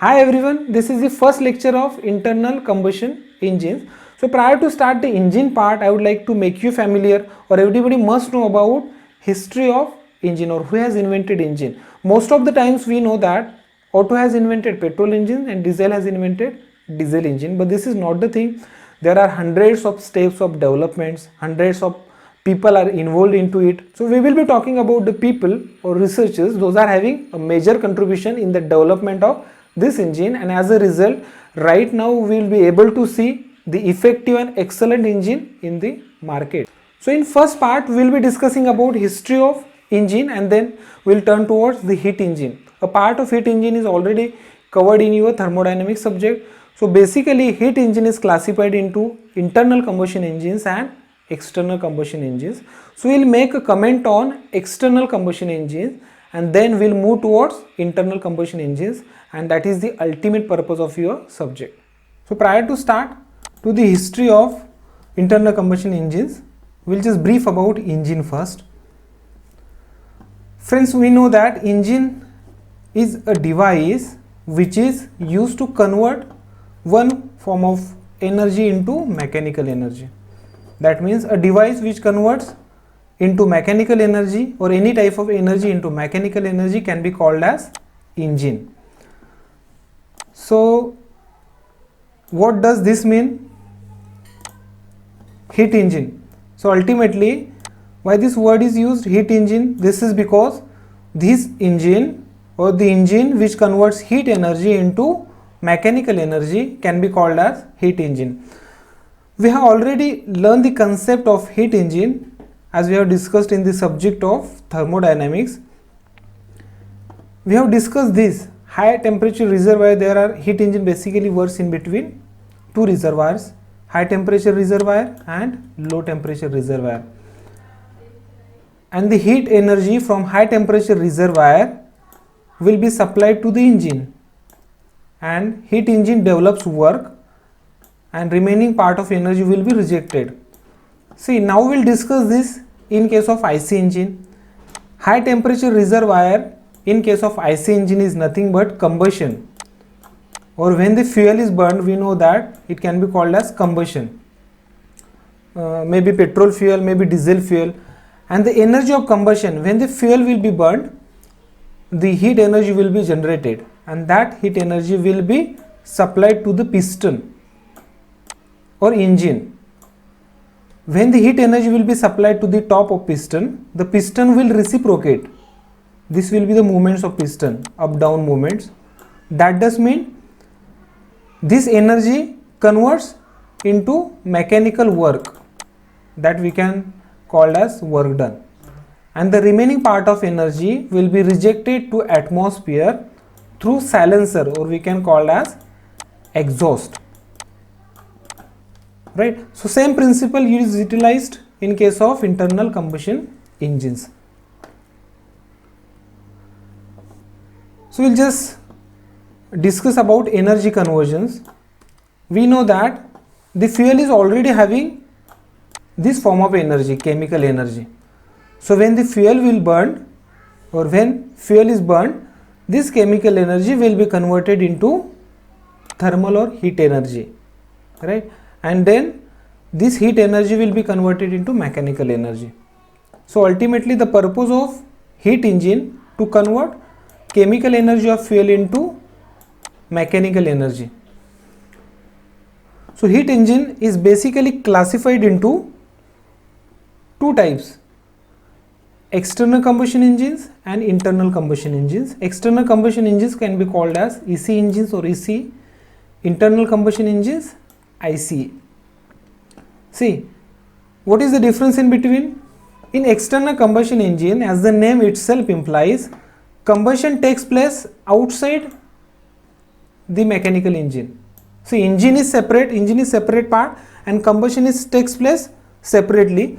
Hi everyone, this is the first lecture of internal combustion engines. So prior to start the engine part, I would like to make you familiar, or everybody must know about history of engine or who has invented engine. Most of the times we know that Otto has invented petrol engine and diesel has invented diesel engine, but this is not the thing. There are hundreds of steps of developments, hundreds of people are involved into it. So we will be talking about the people or researchers, those are having a major contribution in the development of this engine, and as a result right now we will be able to see the effective and excellent engine in the market. So in first part we will be discussing about history of engine, and then we will turn towards the heat engine. A part of heat engine is already covered in your thermodynamics subject. So basically heat engine is classified into internal combustion engines and external combustion engines. So we'll make a comment on external combustion engines, and then we'll move towards internal combustion engines, and that is the ultimate purpose of your subject. So prior to start to the history of internal combustion engines, we'll just brief about engine first. Friends, we know that engine is a device which is used to convert one form of energy into mechanical energy. That means a device which converts into mechanical energy or any type of energy into mechanical energy can be called as engine. So what does this mean? Heat engine. So ultimately why this word is used, heat engine? This is because this engine or the engine which converts heat energy into mechanical energy can be called as heat engine. We have already learned the concept of heat engine as we have discussed in the subject of thermodynamics. We have discussed this high temperature reservoir. There are heat engine basically works in between two reservoirs, high temperature reservoir and low temperature reservoir, and the heat energy from high temperature reservoir will be supplied to the engine, and heat engine develops work and remaining part of energy will be rejected. See, now we will discuss this in case of IC engine. High temperature reservoir in case of IC engine is nothing but combustion, or when the fuel is burned we know that it can be called as combustion. Maybe petrol fuel, maybe diesel fuel, and the energy of combustion, when the fuel will be burned, the heat energy will be generated, and that heat energy will be supplied to the piston or engine. When the heat energy will be supplied to the top of piston, the piston will reciprocate. This will be the movements of piston, up down movements. That does mean this energy converts into mechanical work, that we can call as work done, and the remaining part of energy will be rejected to atmosphere through silencer, or we can call as exhaust. Right? So same principle is utilized in case of internal combustion engines. So we'll just discuss about energy conversions. We know that the fuel is already having this form of energy, chemical energy. So when the fuel will burn, or when fuel is burned, this chemical energy will be converted into thermal or heat energy, right? And then this heat energy will be converted into mechanical energy. So ultimately the purpose of heat engine to convert chemical energy of fuel into mechanical energy. So heat engine is basically classified into two types: external combustion engines and internal combustion engines. External combustion engines can be called as EC engines or EC, internal combustion engines IC. See, what is the difference in between? In external combustion engine, as the name itself implies, combustion takes place outside the mechanical engine. See, engine is separate part, and combustion takes place separately.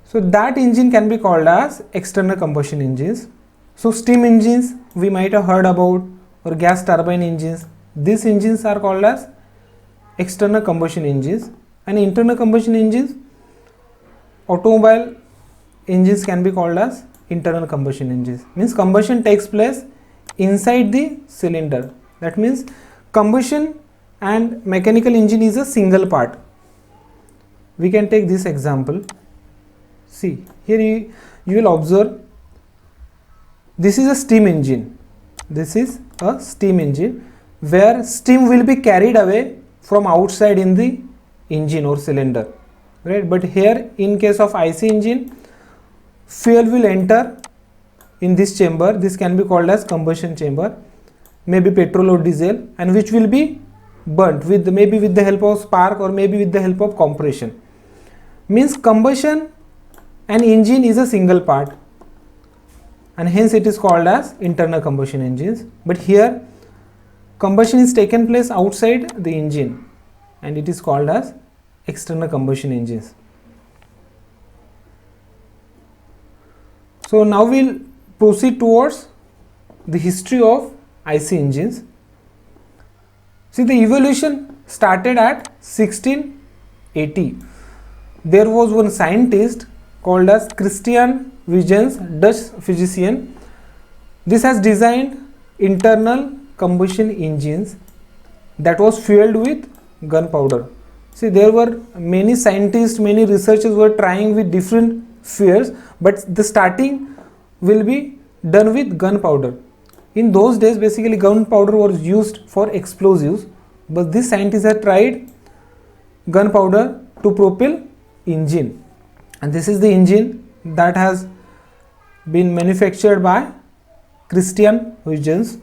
So that engine can be called as external combustion engines. So steam engines we might have heard about, or gas turbine engines. These engines are called as external combustion engines. And internal combustion engines, automobile engines can be called as internal combustion engines. Means combustion takes place inside the cylinder, That means combustion and mechanical engine is a single part. We can take this example. See, here you will observe this is a steam engine. This is a steam engine where steam will be carried away from outside in the engine or cylinder, right? But here in case of IC engine, fuel will enter in this chamber. This can be called as combustion chamber, maybe petrol or diesel, and which will be burnt with maybe with the help of spark or maybe with the help of compression. Means combustion and engine is a single part, and hence it is called as internal combustion engines. But here combustion is taken place outside the engine and it is called as external combustion engines. So now we'll proceed towards the history of IC engines. See, the evolution started at 1680. There was one scientist called as Christian Huygens, Dutch physician. This has designed internal combustion engines that was fueled with gunpowder. See, there were many scientists, many researchers were trying with different fuels, but the starting will be done with gunpowder. In those days, basically gunpowder was used for explosives, but this scientist had tried gunpowder to propel engine, and this is the engine that has been manufactured by Christian Huygens.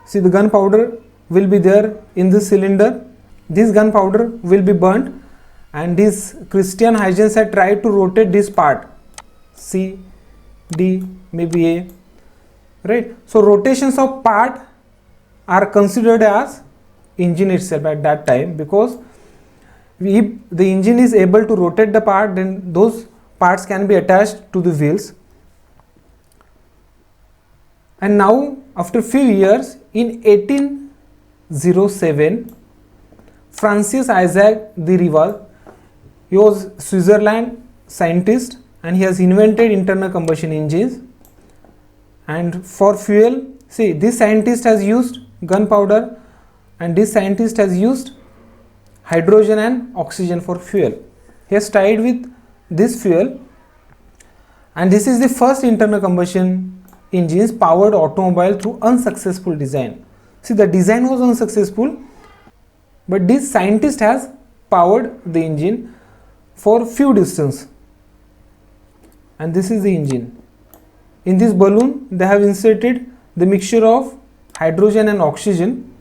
See, the gunpowder will be there in this cylinder. This gunpowder will be burnt, and this Christian Huygens had tried to rotate this part, C, D, maybe A, right? So rotations of part are considered as engine itself at that time, because if the engine is able to rotate the part, then those parts can be attached to the wheels. And now after few years, in 1807, Francis Isaac de Rival, he was Switzerland scientist and he has invented internal combustion engines. And for fuel, see, this scientist has used gunpowder and this scientist has used hydrogen and oxygen for fuel. He has tried with this fuel, and this is the first internal combustion engines powered automobile through unsuccessful design. See, the design was unsuccessful, but this scientist has powered the engine for few distance, and this is the engine. In this balloon they have inserted the mixture of hydrogen and oxygen,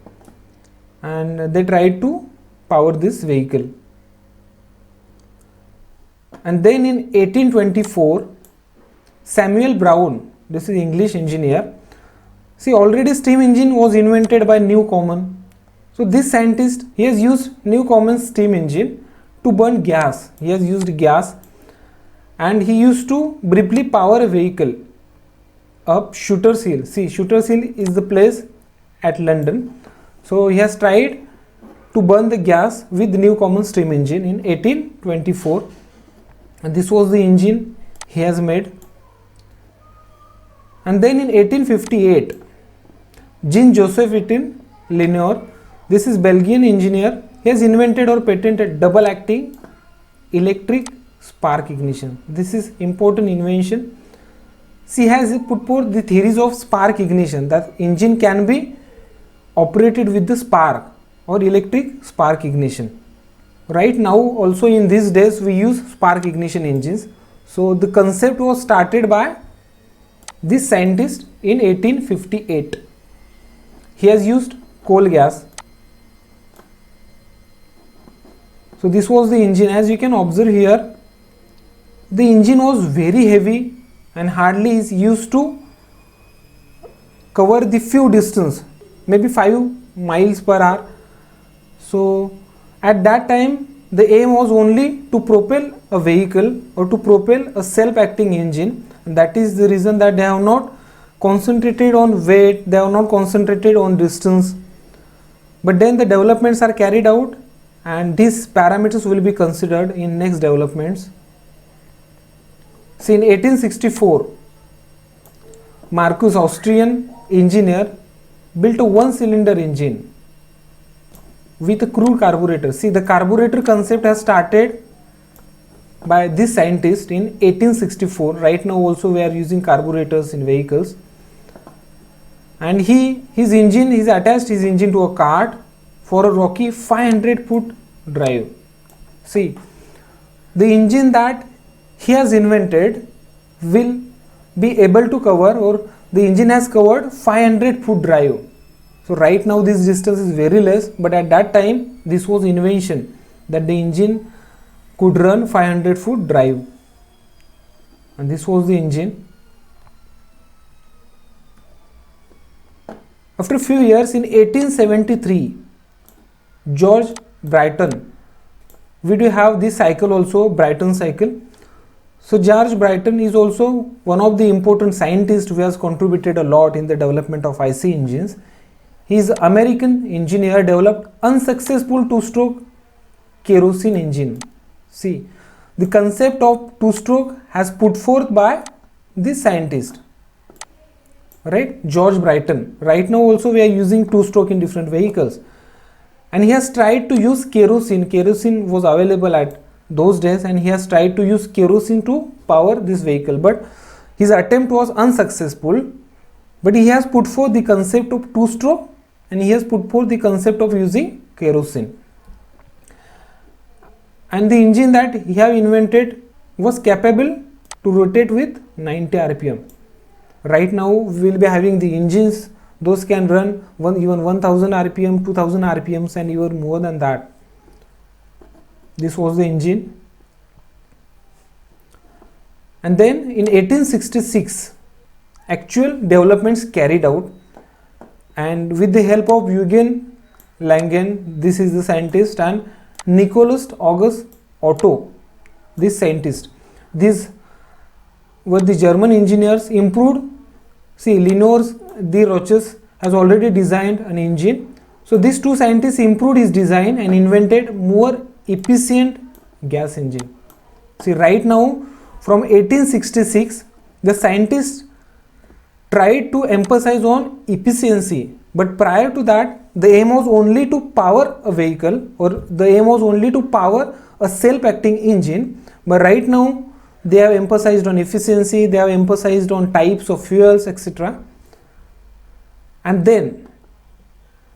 and they tried to power this vehicle. And then in 1824, Samuel Brown, this is English engineer, see, already steam engine was invented by Newcomen. So this scientist, he has used Newcomen's steam engine to burn gas. He has used gas, and he used to briefly power a vehicle up Shooter's Hill. See, Shooter's Hill is the place at London. So he has tried to burn the gas with Newcomen steam engine in 1824, and this was the engine he has made. And then in 1858, Jean-Joseph Etienne Lenoir, this is Belgian engineer, he has invented or patented double acting electric spark ignition. This is important invention. He has put forth the theories of spark ignition, that engine can be operated with the spark or electric spark ignition. Right now also in these days we use spark ignition engines. So the concept was started by this scientist in 1858. He has used coal gas. So this was the engine. As you can observe here, the engine was very heavy and hardly is used to cover the few distance, maybe 5 miles per hour. So at that time the aim was only to propel a vehicle or to propel a self-acting engine, and that is the reason that they have not concentrated on weight, they have not concentrated on distance. But then the developments are carried out, and these parameters will be considered in next developments. See, in 1864, Marcus, Austrian engineer, built a one cylinder engine with a crude carburetor. See, the carburetor concept has started by this scientist in 1864. Right now also we are using carburetors in vehicles. And his attached his engine to a cart for a rocky 500-foot drive. See, the engine that he has invented will be able to cover, or the engine has covered 500-foot drive. So right now this distance is very less, but at that time this was invention, that the engine could run 500-foot drive, and this was the engine. After a few years, in 1873, George Brayton, we do have this cycle also, Brayton cycle. So George Brayton is also one of the important scientists who has contributed a lot in the development of IC engines. He is American engineer, developed unsuccessful two-stroke kerosene engine. See, the concept of two-stroke has put forth by this scientist, right, George Brayton. Right now also we are using two-stroke in different vehicles, and he has tried to use kerosene. Kerosene was available at those days, and he has tried to use kerosene to power this vehicle, but his attempt was unsuccessful. But he has put forth the concept of two-stroke, and he has put forth the concept of using kerosene. And the engine that he have invented was capable to rotate with 90 rpm. Right now we will be having the engines, those can run even 1000 rpm, 2000 rpms, and even more than that. This was the engine. And then in 1866, actual developments carried out, and with the help of Eugen Langen, this is the scientist, and Nicholas August Otto, this scientist, these were the German engineers, improved. See, Linus de Roches has already designed an engine. So these two scientists improved his design and invented more efficient gas engine. See, right now from 1866, the scientists tried to emphasize on efficiency, but prior to that the aim was only to power a vehicle, or the aim was only to power a self-acting engine. But right now they have emphasized on efficiency, they have emphasized on types of fuels, etc. And then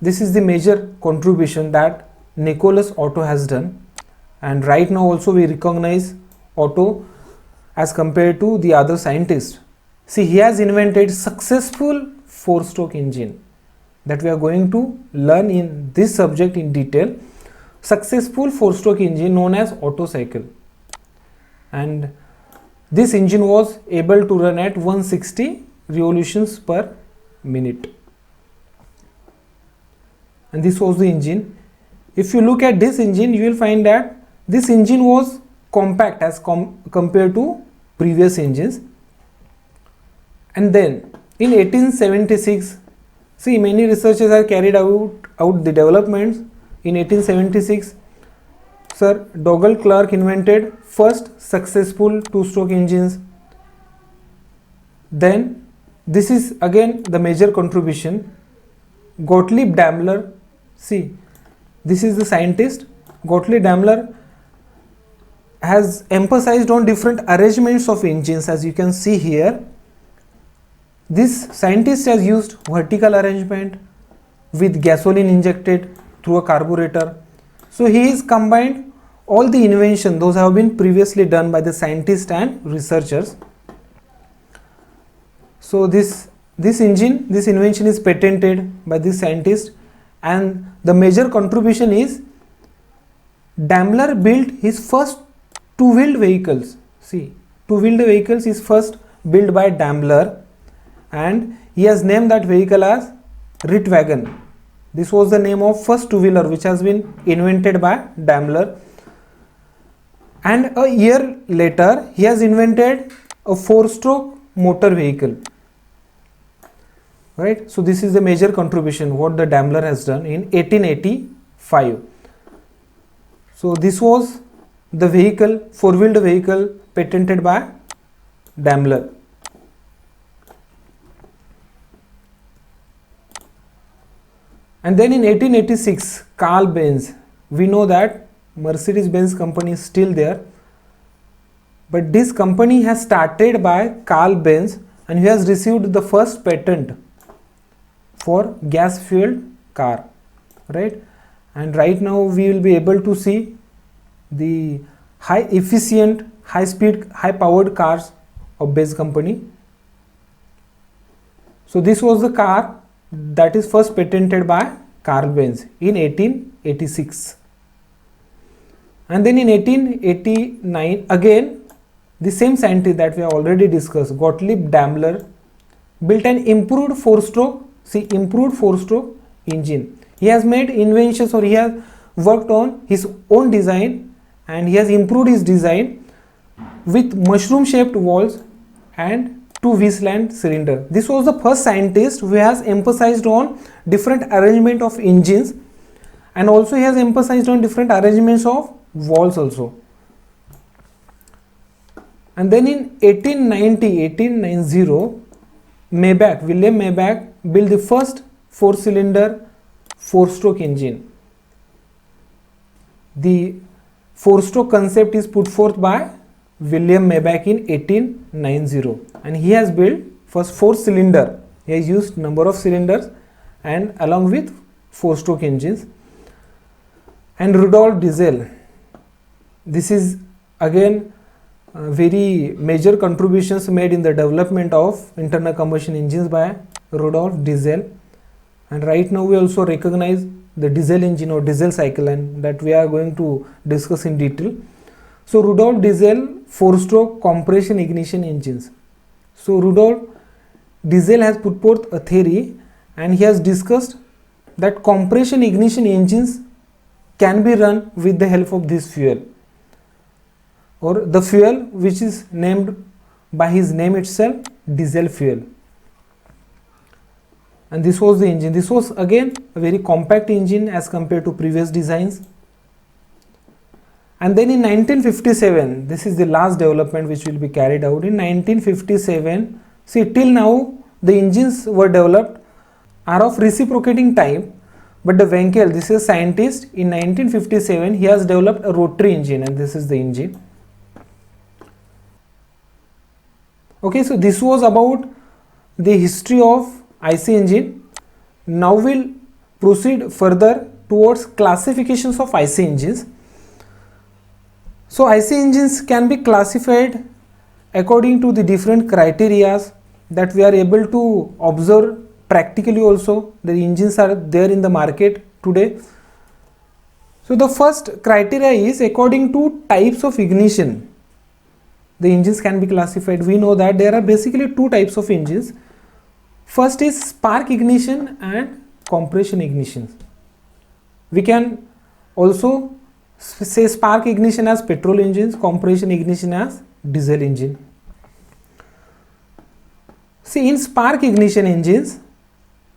this is the major contribution that Nicholas Otto has done, and right now also we recognize Otto as compared to the other scientists. See, he has invented successful four-stroke engine that we are going to learn in this subject in detail. Successful four-stroke engine known as Otto cycle, and this engine was able to run at 160 revolutions per minute, and this was the engine. If you look at this engine, you will find that this engine was compact as compared to previous engines. And then in 1876, see, many researchers have carried out the developments. In 1876, Sir Dougal Clark invented first successful two-stroke engines. Then this is again the major contribution, Gottlieb Daimler. See, this is the scientist. Gottlieb Daimler has emphasized on different arrangements of engines, as you can see here. This scientist has used vertical arrangement with gasoline injected through a carburetor. So he has combined all the invention, those have been previously done by the scientists and researchers. So this invention is patented by this scientist, and the major contribution is Daimler built his first two-wheeled vehicles. See, two-wheeled vehicles is first built by Daimler, and he has named that vehicle as Rittwagen. This was the name of first two-wheeler which has been invented by Daimler. And a year later he has invented a four-stroke motor vehicle, right? So this is the major contribution what the Daimler has done in 1885. So this was the vehicle, four-wheeled vehicle patented by Daimler. And then in 1886, Carl Benz, we know that Mercedes-Benz company is still there, but this company has started by Carl Benz and he has received the first patent for gas fueled car, right? And right now we will be able to see the high efficient, high speed, high powered cars of Benz company. So this was the car that is first patented by Carl Benz in 1886. And then in 1889, again the same scientist that we have already discussed, Gottlieb Daimler, built an improved 4-stroke, improved 4-stroke engine. He has made inventions, or he has worked on his own design, and he has improved his design with mushroom shaped valves and 2 Wieland cylinder. This was the first scientist who has emphasized on different arrangement of engines, and also he has emphasized on different arrangements of valves also. And then in 1890, Maybach, William Maybach built the first 4-cylinder 4-stroke engine. The 4-stroke concept is put forth by William Maybach in 1890, and he has built first 4-cylinder. He has used number of cylinders and along with 4-stroke engines. And Rudolf Diesel, this is again very major contributions made in the development of internal combustion engines by Rudolf Diesel. And right now we also recognize the diesel engine or diesel cycle, and that we are going to discuss in detail. So Rudolf Diesel 4-stroke compression ignition engines. So Rudolf Diesel has put forth a theory, and he has discussed that compression ignition engines can be run with the help of this fuel, or the fuel which is named by his name itself, diesel fuel. And this was the engine. This was again a very compact engine as compared to previous designs. And then in 1957, this is the last development which will be carried out. In 1957, see, till now the engines were developed are of reciprocating type, but the Wankel, this is a scientist, in 1957 he has developed a rotary engine, and this is the engine. Okay, so this was about the history of IC engine. Now we'll proceed further towards classifications of IC engines. So IC engines can be classified according to the different criteria that we are able to observe practically also. The engines are there in the market today. So the first criteria is according to types of ignition. The engines can be classified. We know that there are basically 2 types of engines. First is spark ignition and compression ignition. We can also say spark ignition as petrol engines, compression ignition as diesel engine. See, in spark ignition engines,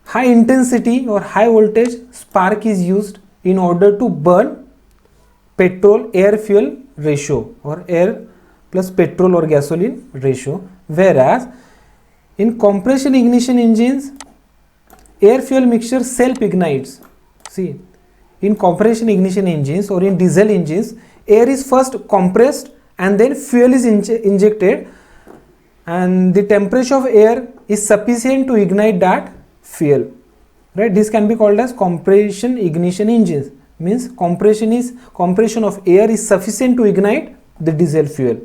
high intensity or high voltage spark is used in order to burn petrol air fuel ratio, or air plus petrol or gasoline ratio, whereas in compression ignition engines, air fuel mixture self ignites. See, in compression ignition engines or in diesel engines, air is first compressed and then fuel is injected, and the temperature of air is sufficient to ignite that fuel, right? This can be called as compression ignition engines. Means compression of air is sufficient to ignite the diesel fuel.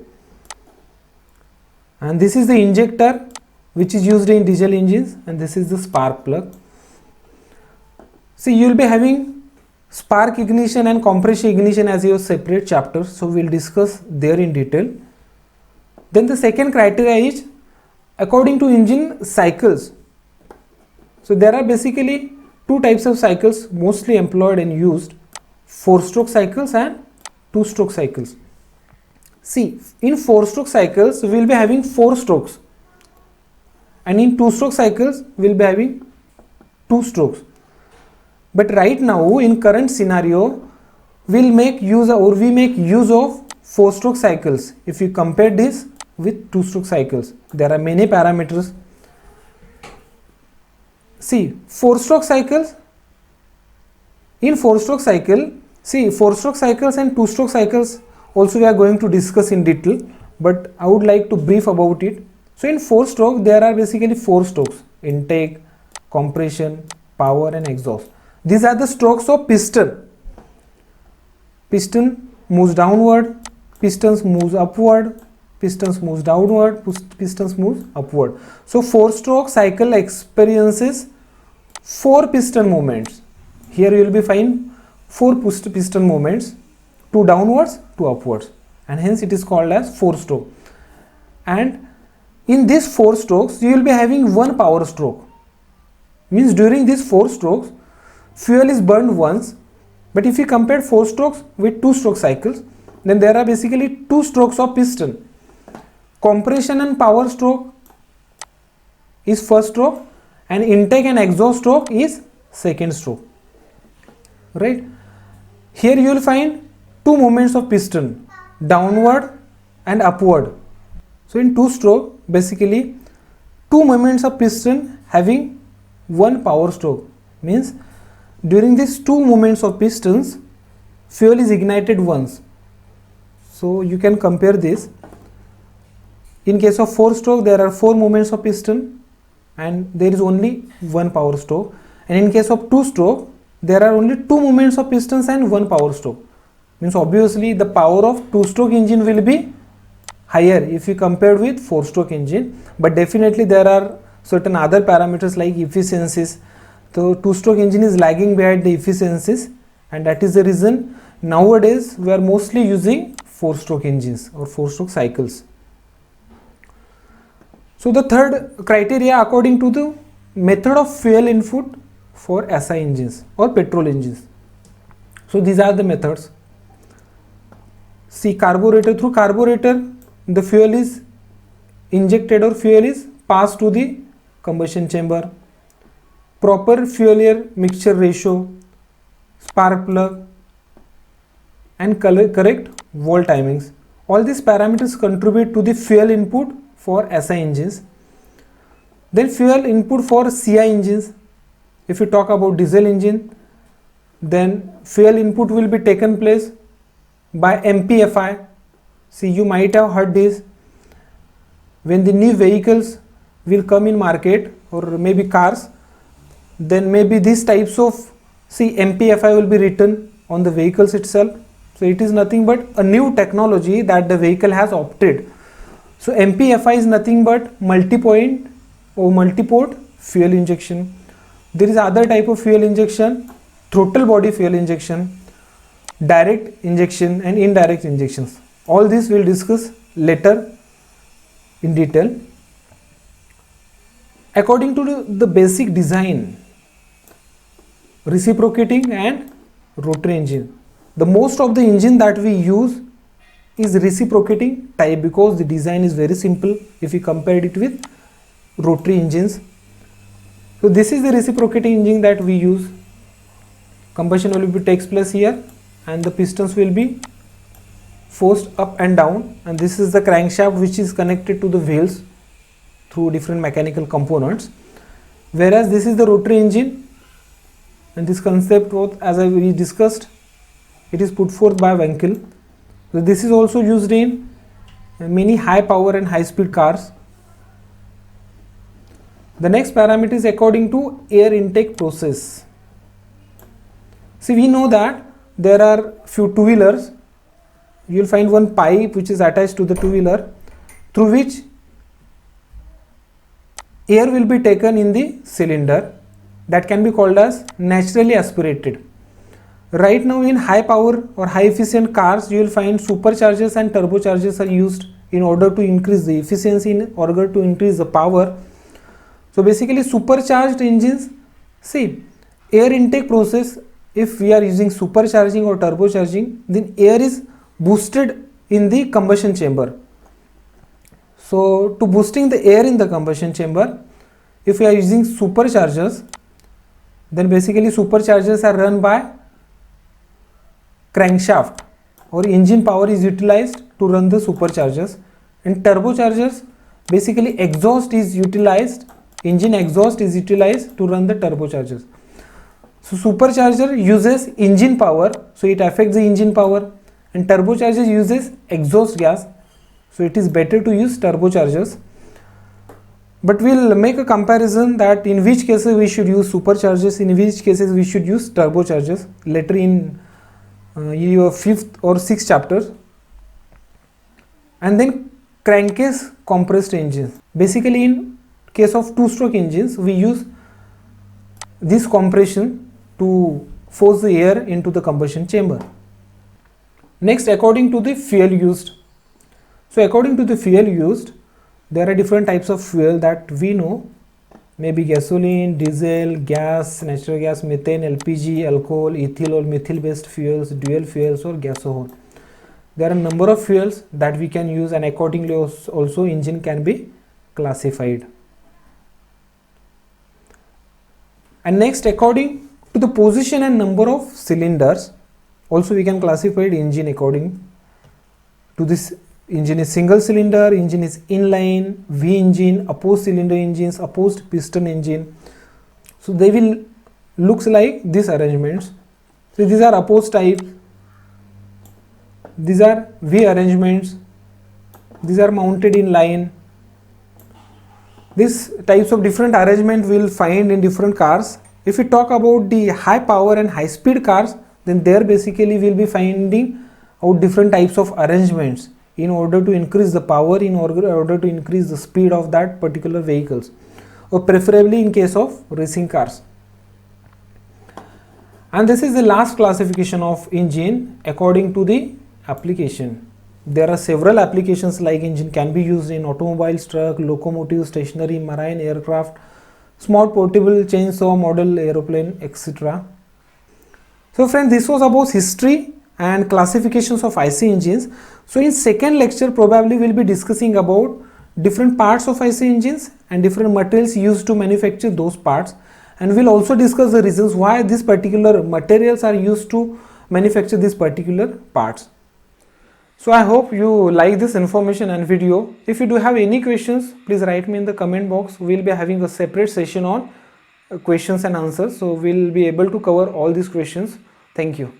And this is the injector which is used in diesel engines, and this is the spark plug. See, you will be having spark ignition and compression ignition as your separate chapters, so we will discuss there in detail. Then the second criteria is according to engine cycles. So there are basically 2 types of cycles mostly employed and used: 4-stroke cycles and 2-stroke cycles. See, in 4-stroke cycles we will be having 4 strokes, and in 2-stroke cycles we will be having 2 strokes. But right now in current scenario we make use of 4-stroke cycles. If you compare this with 2-stroke cycles, there are many parameters. See, 4-stroke cycles, In four stroke cycle, see, four stroke cycles and two stroke cycles also we are going to discuss in detail, but I would like to brief about it. So in four stroke there are basically four strokes: intake, compression, power and exhaust. These are the strokes of piston. Piston moves downward, pistons moves upward, pistons moves downward, pistons moves upward. So four stroke cycle experiences four piston movements. Here you will be find four piston movements, two downwards, two upwards, and hence it is called as four stroke. And in these four strokes you will be having one power stroke. Means during these four strokes fuel is burned once. But if you compare four strokes with two stroke cycles, then there are basically two strokes of piston. Compression and power stroke is first stroke, and intake and exhaust stroke is second stroke. Right? Here you will find two movements of piston, downward and upward. So in two stroke, basically two movements of piston having one power stroke. Means during these two movements of pistons, fuel is ignited once. So you can compare this. In case of four stroke, there are four movements of piston and there is only one power stroke. And in case of two stroke, there are only two movements of pistons and one power stroke. Means obviously the power of two stroke engine will be higher if you compare with four stroke engine, but definitely there are certain other parameters like efficiencies. So two stroke engine is lagging behind the efficiencies, and that is the reason nowadays we are mostly using four stroke engines or four stroke cycles. So the third criteria according to the method of fuel input for SI engines or petrol engines. So these are the methods. See, carburetor, through carburetor the fuel is injected or fuel is passed to the combustion chamber. Proper fuel air mixture ratio, spark plug and correct volt timings. All these parameters contribute to the fuel input for SI engines. Then fuel input for CI engines. If you talk about diesel engine, then fuel input will be taken place by MPFI. See, you might have heard this. When the new vehicles will come in market or maybe cars, then maybe these types of MPFI will be written on the vehicles itself. So it is nothing but a new technology that the vehicle has opted. So MPFI is nothing but multi-point or multi-port fuel injection. There is other type of fuel injection, throttle body fuel injection, direct injection and indirect injections. All this we'll discuss later in detail. According to the basic design, reciprocating and rotary engine, the most of the engine that we use is reciprocating type because the design is very simple if you compare it with rotary engines. So this is the reciprocating engine that we use. Combustion will be takes place here and the pistons will be forced up and down, and this is the crankshaft which is connected to the wheels through different mechanical components, whereas this is the rotary engine, and this concept was, as we discussed, it is put forth by Wankel. So this is also used in many high power and high speed cars. The next parameter is according to air intake process. See, we know that there are few two-wheelers. You will find one pipe which is attached to the two-wheeler through which air will be taken in the cylinder, that can be called as naturally aspirated. Right now in high power or high efficient cars you will find superchargers and turbochargers are used in order to increase the efficiency, in order to increase the power. So basically supercharged engines, see, air intake process, if we are using supercharging or turbocharging, then air is boosted in the combustion chamber. So to boosting the air in the combustion chamber, if we are using superchargers, then basically superchargers are run by crankshaft or engine power is utilized to run the superchargers, and turbochargers, basically exhaust is utilized, engine exhaust is utilized to run the turbochargers. So supercharger uses engine power, so it affects the engine power, and turbocharger uses exhaust gas, so it is better to use turbochargers. But we'll make a comparison that in which cases we should use superchargers, in which cases we should use turbochargers later in your 5th or 6th chapter. And then crankcase compressed engines. Basically in case of two-stroke engines, we use this compression to force the air into the combustion chamber. Next, according to the fuel used. So according to the fuel used, there are different types of fuel that we know, maybe gasoline, diesel, gas, natural gas, methane, LPG, alcohol, ethyl or methyl based fuels, dual fuels or gasohol. There are a number of fuels that we can use, and accordingly also engine can be classified. And next, according to the position and number of cylinders, also we can classify the engine according to this. Engine is single cylinder, engine is inline, V engine, opposed cylinder engines, opposed piston engine. So they will looks like these arrangements. So these are opposed type, these are V arrangements, these are mounted in line. These types of different arrangement we will find in different cars. If we talk about the high power and high speed cars, then there basically we will be finding out different types of arrangements in order to increase the power, in order to increase the speed of that particular vehicles, or preferably in case of racing cars. And this is the last classification of engine according to the application. There are several applications like engine can be used in automobiles, truck, locomotive, stationary, marine, aircraft, small portable chainsaw, model aeroplane, etc. So friends, this was about history and classifications of IC engines. So in second lecture probably we'll be discussing about different parts of IC engines and different materials used to manufacture those parts, and we'll also discuss the reasons why these particular materials are used to manufacture these particular parts. So I hope you like this information and video. If you do have any questions, please write me in the comment box. We'll be having a separate session on questions and answers, so we'll be able to cover all these questions. Thank you.